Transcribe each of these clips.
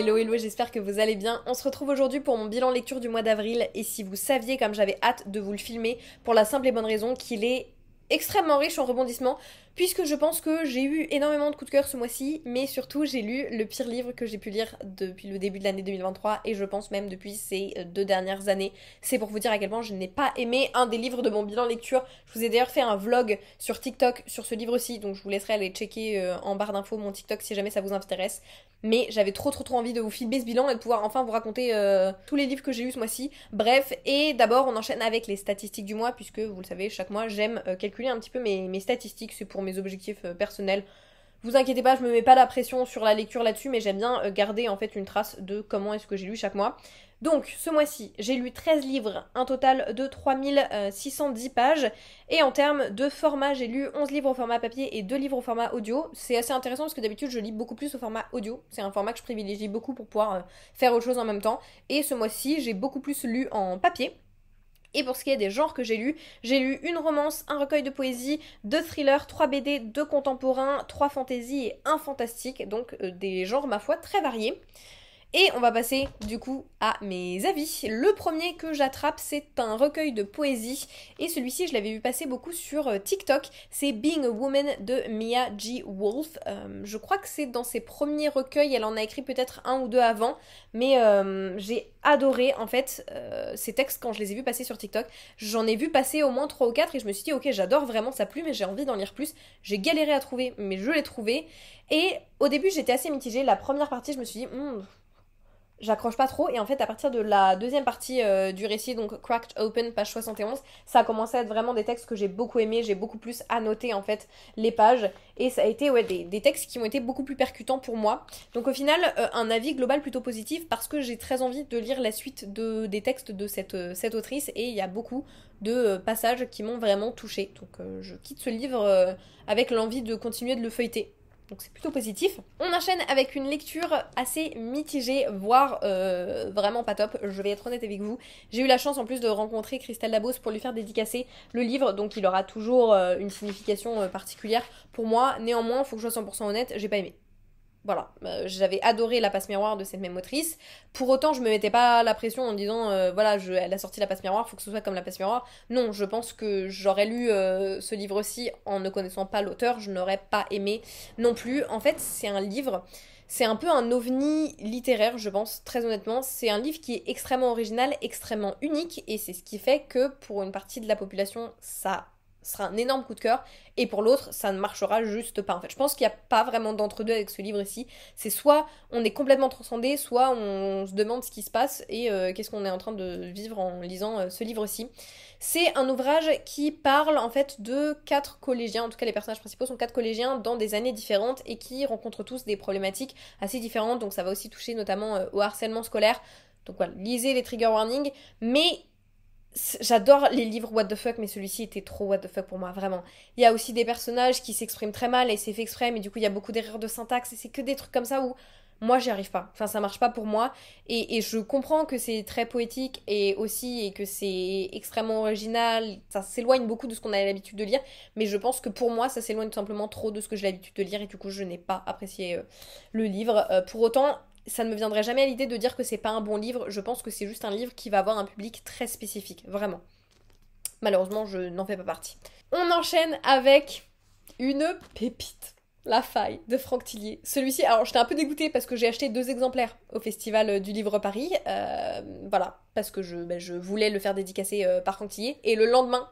Hello hello, j'espère que vous allez bien. On se retrouve aujourd'hui pour mon bilan lecture du mois d'avril et si vous saviez comme j'avais hâte de vous le filmer pour la simple et bonne raison qu'il est extrêmement riche en rebondissements puisque je pense que j'ai eu énormément de coups de cœur ce mois-ci mais surtout j'ai lu le pire livre que j'ai pu lire depuis le début de l'année 2023 et je pense même depuis ces 2 dernières années. C'est pour vous dire à quel point je n'ai pas aimé un des livres de mon bilan lecture. Je vous ai d'ailleurs fait un vlog sur TikTok sur ce livre-ci donc je vous laisserai aller checker en barre d'infos mon TikTok si jamais ça vous intéresse. Mais j'avais trop envie de vous filmer ce bilan et de pouvoir enfin vous raconter tous les livres que j'ai lus ce mois-ci. Bref, et d'abord on enchaîne avec les statistiques du mois, puisque vous le savez, chaque mois j'aime calculer un petit peu mes statistiques, c'est pour mes objectifs personnels. Vous inquiétez pas, je me mets pas la pression sur la lecture là-dessus, mais j'aime bien garder en fait une trace de comment est-ce que j'ai lu chaque mois. Donc, ce mois-ci, j'ai lu 13 livres, un total de 3610 pages. Et en termes de format, j'ai lu 11 livres au format papier et 2 livres au format audio. C'est assez intéressant parce que d'habitude, je lis beaucoup plus au format audio. C'est un format que je privilégie beaucoup pour pouvoir faire autre chose en même temps. Et ce mois-ci, j'ai beaucoup plus lu en papier. Et pour ce qui est des genres que j'ai lu une romance, un recueil de poésie, 2 thrillers, 3 BD, 2 contemporains, 3 fantasy et 1 fantastique. Donc des genres, ma foi, très variés. Et on va passer du coup à mes avis. Le premier que j'attrape, c'est un recueil de poésie. Et celui-ci, je l'avais vu passer beaucoup sur TikTok. C'est Being a Woman de Mia G. Wolf. Je crois que c'est dans ses premiers recueils. Elle en a écrit peut-être un ou deux avant. Mais j'ai adoré en fait ces textes quand je les ai vus passer sur TikTok. J'en ai vu passer au moins 3 ou 4 et je me suis dit ok, j'adore vraiment sa plume et j'ai envie d'en lire plus. J'ai galéré à trouver, mais je l'ai trouvé. Et au début, j'étais assez mitigée. La première partie, je me suis dit j'accroche pas trop et en fait à partir de la deuxième partie du récit, donc Cracked Open page 71, ça a commencé à être vraiment des textes que j'ai beaucoup aimés, j'ai beaucoup plus annoté en fait les pages et ça a été des textes qui ont été beaucoup plus percutants pour moi. Donc au final un avis global plutôt positif parce que j'ai très envie de lire la suite des textes de cette autrice et il y a beaucoup de passages qui m'ont vraiment touchée. Donc je quitte ce livre avec l'envie de continuer de le feuilleter. Donc c'est plutôt positif. On enchaîne avec une lecture assez mitigée, voire vraiment pas top, je vais être honnête avec vous. J'ai eu la chance en plus de rencontrer Christelle Dabos pour lui faire dédicacer le livre, donc il aura toujours une signification particulière pour moi. Néanmoins, faut que je sois 100% honnête, j'ai pas aimé. Voilà, j'avais adoré La Passe Miroir de cette même autrice. Pour autant, je me mettais pas la pression en me disant voilà, elle a sorti La Passe Miroir, faut que ce soit comme La Passe Miroir. Non, je pense que j'aurais lu ce livre-ci en ne connaissant pas l'auteur, je n'aurais pas aimé non plus. En fait, c'est un livre, c'est un peu un ovni littéraire, je pense, très honnêtement. C'est un livre qui est extrêmement original, extrêmement unique, et c'est ce qui fait que pour une partie de la population, ça sera un énorme coup de cœur et pour l'autre ça ne marchera juste pas en fait. Je pense qu'il n'y a pas vraiment d'entre-deux avec ce livre ici, c'est soit on est complètement transcendé, soit on se demande ce qui se passe et qu'est-ce qu'on est en train de vivre en lisant ce livre-ci. C'est un ouvrage qui parle en fait de 4 collégiens, en tout cas les personnages principaux sont 4 collégiens dans des années différentes et qui rencontrent tous des problématiques assez différentes, donc ça va aussi toucher notamment au harcèlement scolaire. Donc voilà, lisez les trigger warnings, mais j'adore les livres what the fuck, mais celui-ci était trop what the fuck pour moi, vraiment. Il y a aussi des personnages qui s'expriment très mal et c'est fait exprès, mais du coup il y a beaucoup d'erreurs de syntaxe et c'est que des trucs comme ça où moi j'y arrive pas. Enfin ça marche pas pour moi et je comprends que c'est très poétique et aussi et que c'est extrêmement original, ça s'éloigne beaucoup de ce qu'on a l'habitude de lire, mais je pense que pour moi ça s'éloigne tout simplement trop de ce que j'ai l'habitude de lire et du coup je n'ai pas apprécié le livre. Pour autant, ça ne me viendrait jamais à l'idée de dire que c'est pas un bon livre, je pense que c'est juste un livre qui va avoir un public très spécifique, vraiment. Malheureusement, je n'en fais pas partie. On enchaîne avec une pépite. La Faille de Franck Tillier. Celui-ci, alors j'étais un peu dégoûtée parce que j'ai acheté 2 exemplaires au Festival du Livre Paris. Voilà, parce que je voulais le faire dédicacer par Franck Tillier. Et le lendemain,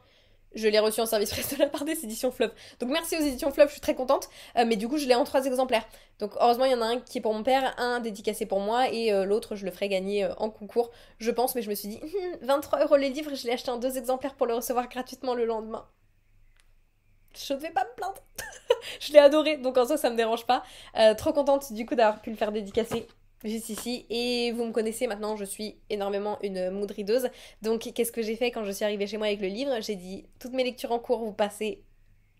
je l'ai reçu en service presse de la part des éditions Fleuve. Donc merci aux éditions Fleuve, je suis très contente. Mais du coup, je l'ai en 3 exemplaires. Donc heureusement, il y en a un qui est pour mon père, un dédicacé pour moi, et l'autre, je le ferai gagner en concours, je pense. Mais je me suis dit, 23 € les livres, je l'ai acheté en 2 exemplaires pour le recevoir gratuitement le lendemain. Je ne vais pas me plaindre. Je l'ai adoré, donc en soi, ça me dérange pas. Trop contente du coup d'avoir pu le faire dédicacer juste ici. Et vous me connaissez maintenant, je suis énormément une mood readeuse. Donc qu'est-ce que j'ai fait quand je suis arrivée chez moi avec le livre? J'ai dit, toutes mes lectures en cours, vous passez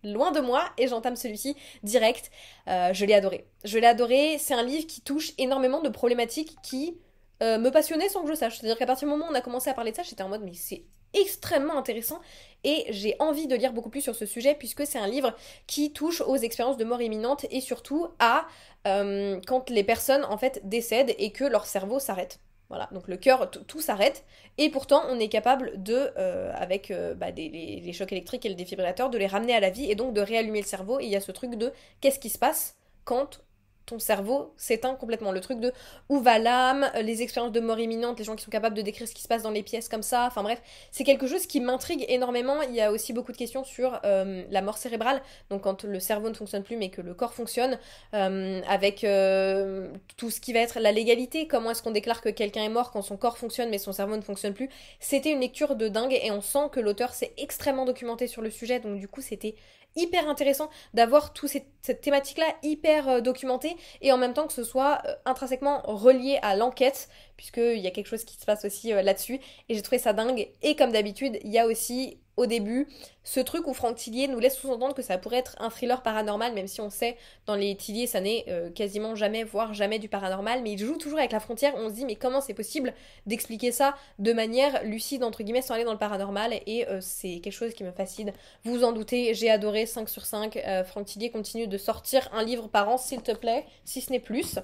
loin de moi et j'entame celui-ci direct. Je l'ai adoré. Je l'ai adoré, c'est un livre qui touche énormément de problématiques qui me passionnaient sans que je sache. C'est-à-dire qu'à partir du moment où on a commencé à parler de ça, j'étais en mode mais c'est extrêmement intéressant et j'ai envie de lire beaucoup plus sur ce sujet puisque c'est un livre qui touche aux expériences de mort imminente et surtout à quand les personnes en fait décèdent et que leur cerveau s'arrête. Voilà, donc le cœur, tout s'arrête, et pourtant on est capable de, avec les chocs électriques et le défibrillateur, de les ramener à la vie et donc de réallumer le cerveau. Et il y a ce truc de qu'est-ce qui se passe quand ton cerveau s'éteint complètement. Le truc de où va l'âme, les expériences de mort imminente, les gens qui sont capables de décrire ce qui se passe dans les pièces comme ça, enfin bref, c'est quelque chose qui m'intrigue énormément. Il y a aussi beaucoup de questions sur la mort cérébrale, donc quand le cerveau ne fonctionne plus mais que le corps fonctionne, avec tout ce qui va être la légalité, comment est-ce qu'on déclare que quelqu'un est mort quand son corps fonctionne mais son cerveau ne fonctionne plus. C'était une lecture de dingue et on sent que l'auteur s'est extrêmement documenté sur le sujet, donc du coup c'était hyper intéressant d'avoir toute cette thématique-là hyper documentée et en même temps que ce soit intrinsèquement relié à l'enquête, puisqu'il y a quelque chose qui se passe aussi là-dessus, et j'ai trouvé ça dingue. Et comme d'habitude, il y a aussi au début ce truc où Franck Tillier nous laisse sous-entendre que ça pourrait être un thriller paranormal, même si on sait dans les Tillier ça n'est quasiment jamais, voire jamais du paranormal, mais il joue toujours avec la frontière. On se dit mais comment c'est possible d'expliquer ça de manière lucide entre guillemets sans aller dans le paranormal, et c'est quelque chose qui me fascine. Vous vous en doutez, j'ai adoré, 5 sur 5. Franck Tillier continue de sortir un livre par an s'il te plaît, si ce n'est plus.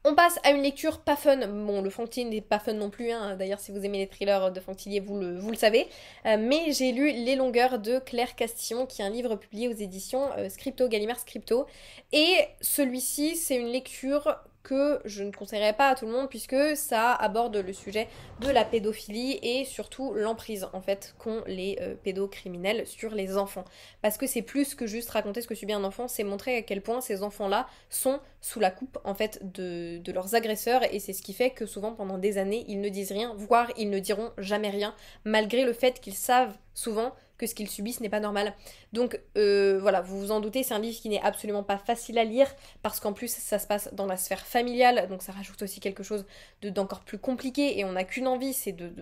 On passe à une lecture pas fun. Bon, le Franck Tillier n'est pas fun non plus, hein. D'ailleurs, si vous aimez les thrillers de Franck Tillier, vous le savez. Mais j'ai lu Les Longueurs de Claire Castillon, qui est un livre publié aux éditions Scripto, Gallimard Scripto. Et celui-ci, c'est une lecture que je ne conseillerais pas à tout le monde puisque ça aborde le sujet de la pédophilie et surtout l'emprise en fait qu'ont les pédocriminels sur les enfants. Parce que c'est plus que juste raconter ce que subit un enfant, c'est montrer à quel point ces enfants-là sont sous la coupe en fait de leurs agresseurs, et c'est ce qui fait que souvent pendant des années ils ne disent rien, voire ils ne diront jamais rien, malgré le fait qu'ils savent souvent que ce qu'ils subissent n'est pas normal. Donc voilà, vous vous en doutez, c'est un livre qui n'est absolument pas facile à lire, parce qu'en plus ça se passe dans la sphère familiale, donc ça rajoute aussi quelque chose d'encore plus compliqué, et on n'a qu'une envie, c'est de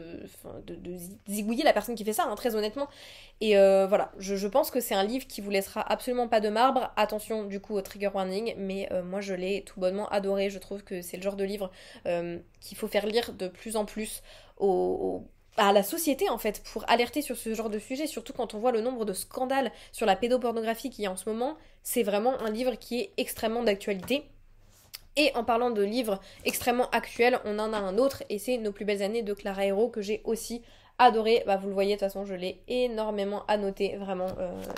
zigouiller la personne qui fait ça, hein, très honnêtement. Et voilà, je pense que c'est un livre qui vous laissera absolument pas de marbre. Attention du coup au trigger warning, mais moi je l'ai tout bonnement adoré. Je trouve que c'est le genre de livre qu'il faut faire lire de plus en plus à la société en fait, pour alerter sur ce genre de sujet, surtout quand on voit le nombre de scandales sur la pédopornographie qu'il y a en ce moment. C'est vraiment un livre qui est extrêmement d'actualité. Et en parlant de livres extrêmement actuels, on en a un autre, et c'est Nos plus belles années de Clara Hérault, que j'ai aussi adoré. Bah vous le voyez, de toute façon je l'ai énormément annoté, vraiment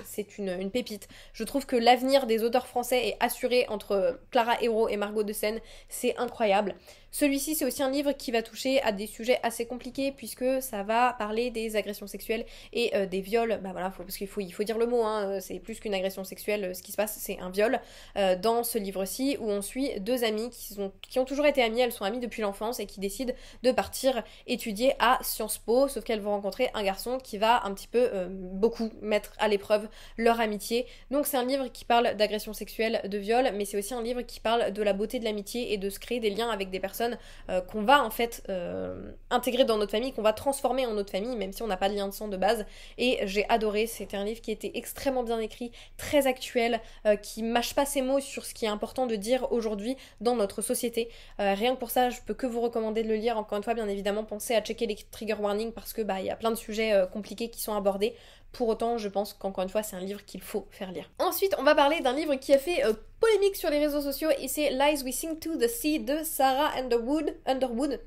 c'est une pépite. Je trouve que l'avenir des auteurs français est assuré entre Clara Hérault et Margot de Seine, c'est incroyable. Celui-ci, c'est aussi un livre qui va toucher à des sujets assez compliqués, puisque ça va parler des agressions sexuelles et des viols. Bah voilà, parce qu'il faut dire le mot, hein, c'est plus qu'une agression sexuelle, ce qui se passe, c'est un viol. Dans ce livre-ci, où on suit deux amies qui ont toujours été amies, elles sont amies depuis l'enfance et qui décident de partir étudier à Sciences Po, sauf qu'elles vont rencontrer un garçon qui va un petit peu, beaucoup mettre à l'épreuve leur amitié. Donc c'est un livre qui parle d'agression sexuelle, de viol, mais c'est aussi un livre qui parle de la beauté de l'amitié et de se créer des liens avec des personnes qu'on va en fait intégrer dans notre famille, qu'on va transformer en notre famille, même si on n'a pas de lien de sang de base. Et j'ai adoré, c'était un livre qui était extrêmement bien écrit, très actuel, qui mâche pas ses mots sur ce qui est important de dire aujourd'hui dans notre société. Rien que pour ça, je peux que vous recommander de le lire. Encore une fois, bien évidemment, pensez à checker les trigger warnings, parce que bah il y a plein de sujets compliqués qui sont abordés. Pour autant, je pense qu'encore une fois, c'est un livre qu'il faut faire lire. Ensuite, on va parler d'un livre qui a fait polémique sur les réseaux sociaux, et c'est Lies We Sing to the Sea de Sarah Underwood,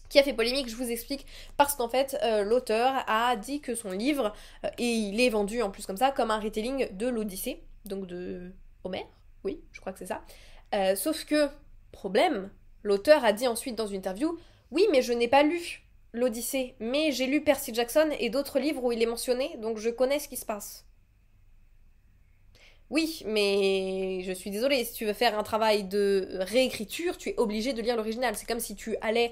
qui a fait polémique. Je vous explique, parce qu'en fait, l'auteur a dit que son livre, et il est vendu en plus comme ça, comme un retelling de l'Odyssée, donc de Homère, oui, je crois que c'est ça. Sauf que, problème, l'auteur a dit ensuite dans une interview, oui, mais je n'ai pas lu l'Odyssée, mais j'ai lu Percy Jackson et d'autres livres où il est mentionné, donc je connais ce qui se passe. Oui, mais je suis désolée, si tu veux faire un travail de réécriture, tu es obligé de lire l'original. C'est comme si tu allais...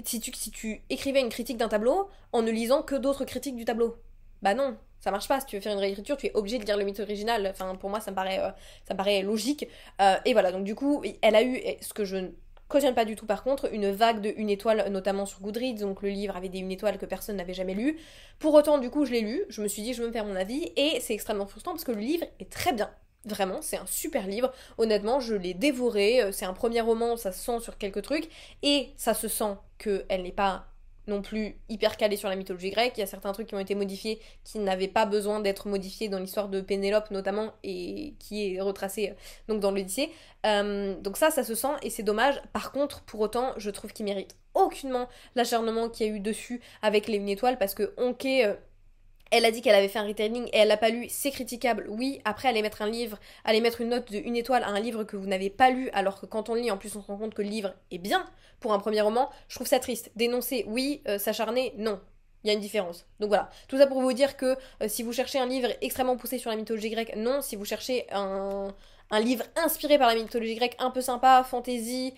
si tu écrivais une critique d'un tableau en ne lisant que d'autres critiques du tableau. Bah non, ça marche pas. Si tu veux faire une réécriture, tu es obligé de lire le mythe original. Enfin, pour moi, ça me paraît logique. Et voilà, donc du coup, elle a eu ce que je cautionne pas du tout par contre, une vague de 1 étoile, notamment sur Goodreads, donc le livre avait des 1 étoile que personne n'avait jamais lu. Pour autant, du coup, je l'ai lu, je me suis dit je veux me faire mon avis, et c'est extrêmement frustrant parce que le livre est très bien. Vraiment, c'est un super livre. Honnêtement, je l'ai dévoré. C'est un premier roman, ça se sent sur quelques trucs, et ça se sent qu'elle n'est pas non plus hyper calée sur la mythologie grecque. Il y a certains trucs qui ont été modifiés qui n'avaient pas besoin d'être modifiés dans l'histoire de Pénélope notamment et qui est retracé donc dans l'Odyssée. Donc ça se sent et c'est dommage. Par contre, pour autant, je trouve qu'il mérite aucunement l'acharnement qu'il y a eu dessus avec les 1 étoile parce que elle a dit qu'elle avait fait un retelling et elle l'a pas lu, c'est critiquable, oui. Après, aller mettre une note de 1 étoile à un livre que vous n'avez pas lu, alors que quand on le lit, en plus, on se rend compte que le livre est bien pour un premier roman, je trouve ça triste. Dénoncer, oui, s'acharner, non. Il y a une différence. Donc voilà. Tout ça pour vous dire que si vous cherchez un livre extrêmement poussé sur la mythologie grecque, non. Si vous cherchez un livre inspiré par la mythologie grecque, un peu sympa, fantasy,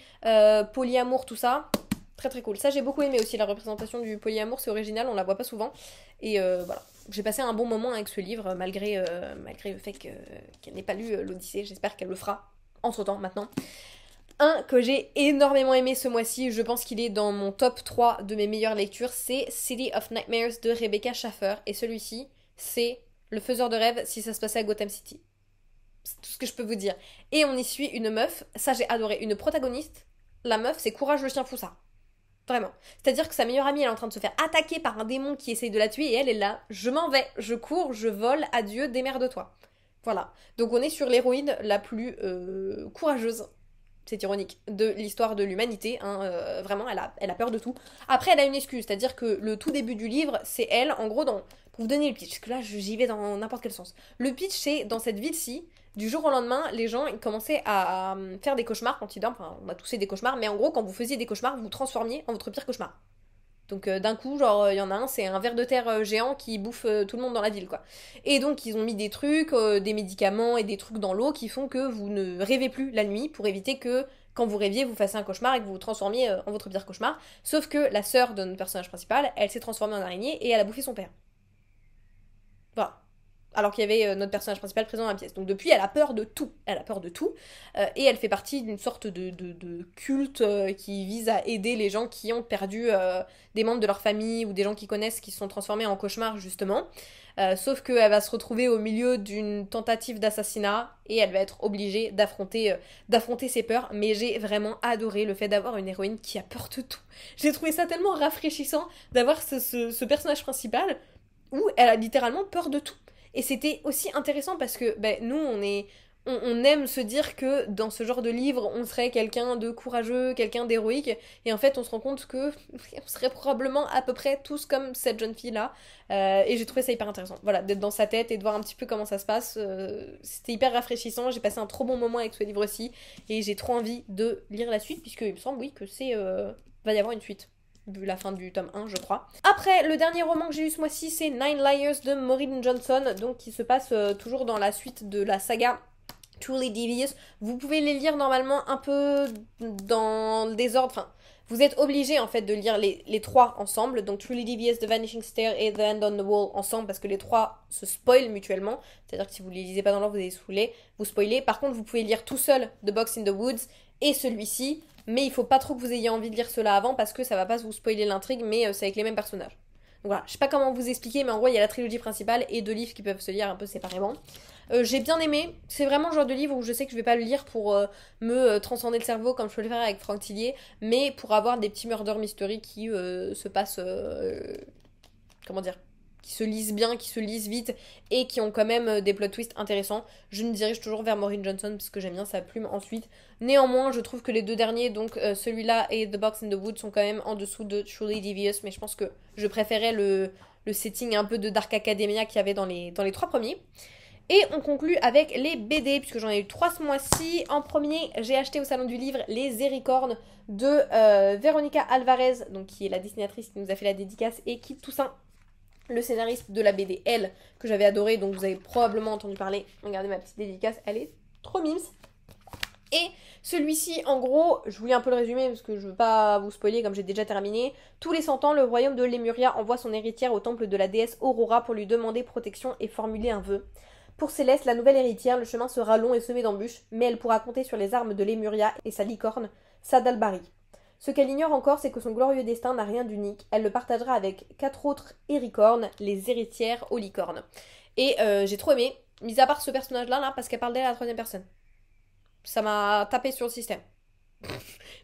polyamour, tout ça, très très cool. Ça, j'ai beaucoup aimé aussi la représentation du polyamour, c'est original, on la voit pas souvent. Et voilà. J'ai passé un bon moment avec ce livre, malgré le fait qu'elle n'ait pas lu l'Odyssée. J'espère qu'elle le fera entre-temps, maintenant. Un que j'ai énormément aimé ce mois-ci, je pense qu'il est dans mon top 3 de mes meilleures lectures, c'est City of Nightmares de Rebecca Schaffer. Et celui-ci, c'est le faiseur de rêves si ça se passait à Gotham City. C'est tout ce que je peux vous dire. Et on y suit une meuf, ça j'ai adoré, une protagoniste. La meuf, c'est Courage le chien foussard. Vraiment. C'est-à-dire que sa meilleure amie, elle est en train de se faire attaquer par un démon qui essaye de la tuer et elle est là. Je m'en vais, je cours, je vole, adieu, démerde-toi. Voilà. Donc on est sur l'héroïne la plus courageuse, c'est ironique, de l'histoire de l'humanité. Hein, vraiment, elle a peur de tout. Après, elle a une excuse, c'est-à-dire que le tout début du livre, c'est elle, en gros, pour vous donner le pitch, parce que là, j'y vais dans n'importe quel sens. Le pitch, c'est dans cette ville-ci, du jour au lendemain, les gens ils commençaient à faire des cauchemars quand ils dorment. Enfin, on a tous fait des cauchemars, mais en gros, quand vous faisiez des cauchemars, vous vous transformiez en votre pire cauchemar. Donc d'un coup, genre, il y en a un, c'est un ver de terre géant qui bouffe tout le monde dans la ville, quoi. Et donc, ils ont mis des trucs, des médicaments et des trucs dans l'eau qui font que vous ne rêvez plus la nuit pour éviter que, quand vous rêviez, vous fassiez un cauchemar et que vous vous transformiez en votre pire cauchemar. Sauf que la sœur de notre personnage principal, elle s'est transformée en araignée et elle a bouffé son père. Voilà. Alors qu'il y avait notre personnage principal présent dans la pièce. Donc depuis, elle a peur de tout. Elle a peur de tout. Et elle fait partie d'une sorte de culte qui vise à aider les gens qui ont perdu des membres de leur famille ou des gens qu'ils connaissent qui se sont transformés en cauchemars, justement. Sauf qu'elle va se retrouver au milieu d'une tentative d'assassinat et elle va être obligée d'affronter ses peurs. Mais j'ai vraiment adoré le fait d'avoir une héroïne qui a peur de tout. J'ai trouvé ça tellement rafraîchissant d'avoir ce personnage principal où elle a littéralement peur de tout. Et c'était aussi intéressant parce que nous, on aime se dire que dans ce genre de livre, on serait quelqu'un de courageux, quelqu'un d'héroïque. Et en fait, on se rend compte que on serait probablement à peu près tous comme cette jeune fille-là. Et j'ai trouvé ça hyper intéressant. Voilà, d'être dans sa tête et de voir un petit peu comment ça se passe. C'était hyper rafraîchissant. J'ai passé un trop bon moment avec ce livre-ci. Et j'ai trop envie de lire la suite, puisqu'il me semble, oui, que va y avoir une suite. Vu la fin du tome 1, je crois. Après, le dernier roman que j'ai lu ce mois-ci, c'est Nine Liars de Maureen Johnson, donc qui se passe toujours dans la suite de la saga Truly Devious. Vous pouvez les lire normalement un peu dans le désordre, enfin, vous êtes obligé en fait de lire les trois ensemble, donc Truly Devious, The Vanishing Stair et The Hand on the Wall ensemble, parce que les trois se spoilent mutuellement, c'est-à-dire que si vous les lisez pas dans l'ordre, vous spoilez. Par contre, vous pouvez lire tout seul The Box in the Woods et celui-ci, mais il faut pas trop que vous ayez envie de lire cela avant parce que ça va pas vous spoiler l'intrigue, mais c'est avec les mêmes personnages. Donc voilà, je sais pas comment vous expliquer, mais en gros il y a la trilogie principale et deux livres qui peuvent se lire un peu séparément. J'ai bien aimé, c'est vraiment le genre de livre où je sais que je vais pas le lire pour me transcender le cerveau comme je peux le faire avec Franck Tillier, mais pour avoir des petits murder mystery qui se passent, comment dire, qui se lisent bien, qui se lisent vite et qui ont quand même des plot twists intéressants. Je me dirige toujours vers Maureen Johnson parce que j'aime bien sa plume ensuite. Néanmoins, je trouve que les deux derniers, donc celui-là et The Box in the Wood, sont quand même en dessous de Truly Devious, mais je pense que je préférais le setting un peu de Dark Academia qu'il y avait dans les trois premiers. Et on conclut avec les BD, puisque j'en ai eu 3 ce mois-ci. En premier, j'ai acheté au Salon du Livre Les Héricornes de Véronica Alvarez, donc qui est la dessinatrice qui nous a fait la dédicace, et Kit Toussaint, le scénariste de la BD Elle, que j'avais adoré, donc vous avez probablement entendu parler. Regardez ma petite dédicace, elle est trop mimes. Et celui-ci, en gros, je voulais un peu le résumer parce que je veux pas vous spoiler comme j'ai déjà terminé. Tous les 100 ans, le royaume de Lemuria envoie son héritière au temple de la déesse Aurora pour lui demander protection et formuler un vœu. Pour Céleste, la nouvelle héritière, le chemin sera long et semé d'embûches, mais elle pourra compter sur les armes de Lemuria et sa licorne, Sadalbari. Ce qu'elle ignore encore, c'est que son glorieux destin n'a rien d'unique. Elle le partagera avec 4 autres héricornes, les héritières aux licornes. Et j'ai trop aimé, mis à part ce personnage-là, parce qu'elle parle d'elle à la troisième personne. Ça m'a tapé sur le système.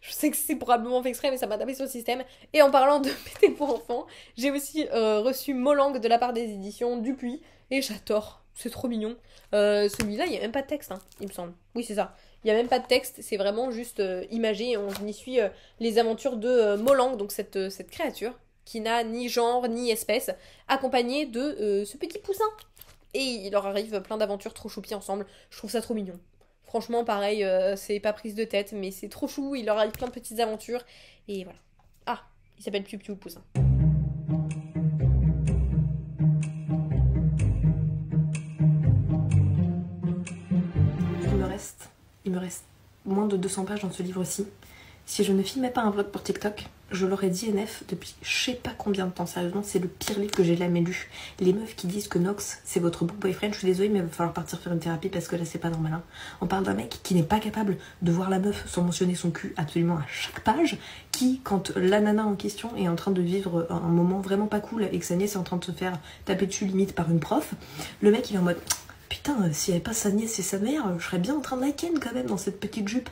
Je sais que c'est probablement fait exprès, mais ça m'a tapé sur le système. Et en parlant de BD pour enfants, j'ai aussi reçu Molang de la part des éditions Dupuis. Et j'adore, c'est trop mignon. Celui-là, il n'y a même pas de texte, hein, il me semble. Oui, c'est ça. Il n'y a même pas de texte, c'est vraiment juste imagé. On y suit les aventures de Molang, donc cette créature qui n'a ni genre ni espèce, accompagnée de ce petit poussin. Et il leur arrive plein d'aventures trop choupies ensemble. Je trouve ça trop mignon. Franchement, pareil, c'est pas prise de tête, mais c'est trop chou. Il leur arrive plein de petites aventures. Et voilà. Ah, il s'appelle Piu Piu le poussin. Il me reste moins de 200 pages dans ce livre-ci. Si je ne filmais pas un vlog pour TikTok, je l'aurais dit NF depuis je sais pas combien de temps. Sérieusement, c'est le pire livre que j'ai jamais lu. Les meufs qui disent que Nox, c'est votre bon boyfriend, je suis désolée, mais il va falloir partir faire une thérapie parce que là, c'est pas normal. Hein. On parle d'un mec qui n'est pas capable de voir la meuf sans mentionner son cul absolument à chaque page, qui, quand la nana en question est en train de vivre un moment vraiment pas cool et que sa nièce est en train de se faire taper dessus limite par une prof, le mec il est en mode putain, s'il n'y avait pas sa nièce et sa mère, je serais bien en train de la ken quand même dans cette petite jupe.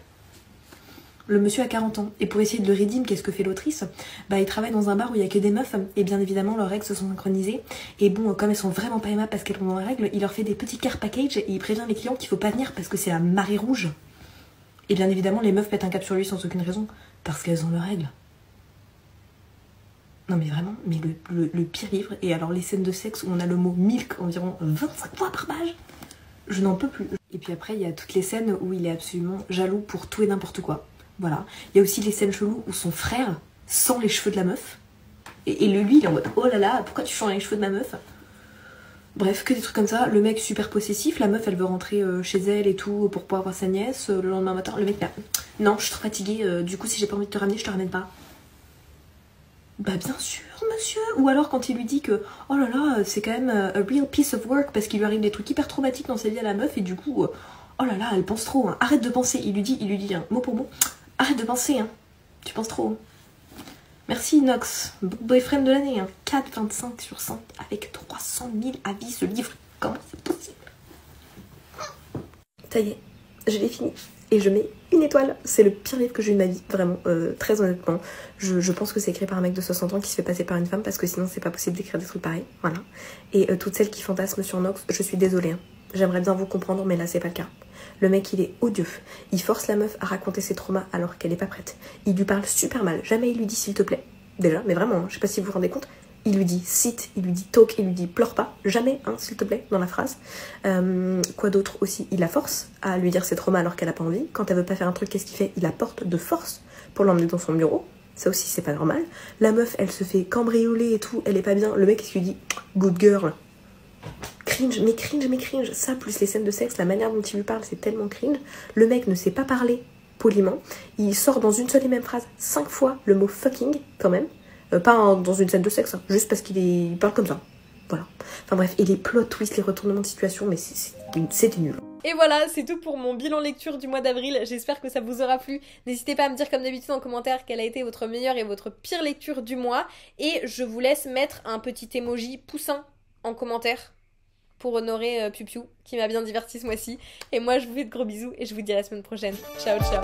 Le monsieur a 40 ans, et pour essayer de le redeem, qu'est-ce que fait l'autrice? Bah, il travaille dans un bar où il y a que des meufs, et bien évidemment leurs règles se sont synchronisées, et bon, comme elles sont vraiment pas aimables parce qu'elles ont leurs règles, il leur fait des petits care package, et il prévient les clients qu'il faut pas venir parce que c'est la marée rouge. Et bien évidemment, les meufs pètent un cap sur lui sans aucune raison, parce qu'elles ont leurs règles. Non mais vraiment, mais le pire livre, et alors les scènes de sexe où on a le mot milk environ 25 fois par page, je n'en peux plus. Et puis après, il y a toutes les scènes où il est absolument jaloux pour tout et n'importe quoi. Voilà. Il y a aussi les scènes cheloues où son frère sent les cheveux de la meuf. Et lui, il est en mode oh là là, pourquoi tu sens les cheveux de ma meuf? Bref, que des trucs comme ça. Le mec super possessif, la meuf elle veut rentrer chez elle et tout pour pouvoir voir sa nièce. Le lendemain matin, le mec là, non, je suis trop fatiguée, du coup si j'ai pas envie de te ramener, je te ramène pas. Bah bien sûr monsieur. Ou alors quand il lui dit que oh là là c'est quand même a real piece of work parce qu'il lui arrive des trucs hyper traumatiques dans sa vie à la meuf et du coup oh là là elle pense trop hein. Arrête de penser, il lui dit hein, mot pour mot, arrête de penser hein. Tu penses trop hein. Merci Nox, boyfriend de l'année hein. 4,25 sur 100 avec 300 000 avis ce livre, comment c'est possible? Ça y est, je l'ai fini. Et je mets une étoile. C'est le pire livre que j'ai eu de ma vie, vraiment, très honnêtement. Je pense que c'est écrit par un mec de 60 ans qui se fait passer par une femme parce que sinon c'est pas possible d'écrire des trucs pareils, voilà. Et toutes celles qui fantasment sur Nox, je suis désolée. Hein. J'aimerais bien vous comprendre, mais là c'est pas le cas. Le mec il est odieux. Il force la meuf à raconter ses traumas alors qu'elle est pas prête. Il lui parle super mal. Jamais il lui dit s'il te plaît. Déjà, mais vraiment, hein, je sais pas si vous vous rendez compte. Il lui dit sit, il lui dit talk, il lui dit pleure pas, jamais, hein, s'il te plaît, dans la phrase. Quoi d'autre aussi? Il la force à lui dire ses traumas alors qu'elle a pas envie. Quand elle veut pas faire un truc, qu'est-ce qu'il fait? Il la porte de force pour l'emmener dans son bureau. Ça aussi, c'est pas normal. La meuf, elle se fait cambrioler et tout, elle est pas bien. Le mec, qu'est-ce qu'il dit? Good girl. Cringe, mais cringe, mais cringe. Ça, plus les scènes de sexe, la manière dont il lui parle, c'est tellement cringe. Le mec ne sait pas parler poliment. Il sort dans une seule et même phrase 5 fois le mot fucking, quand même. Pas dans une scène de sexe, hein, juste parce qu'il parle comme ça. Voilà. Enfin bref, et les plot twists, les retournements de situation, mais c'était nul. Et voilà, c'est tout pour mon bilan lecture du mois d'avril. J'espère que ça vous aura plu. N'hésitez pas à me dire comme d'habitude en commentaire quelle a été votre meilleure et votre pire lecture du mois. Et je vous laisse mettre un petit emoji poussin en commentaire pour honorer Piu Piu, qui m'a bien diverti ce mois-ci. Et moi, je vous fais de gros bisous et je vous dis à la semaine prochaine. Ciao, ciao.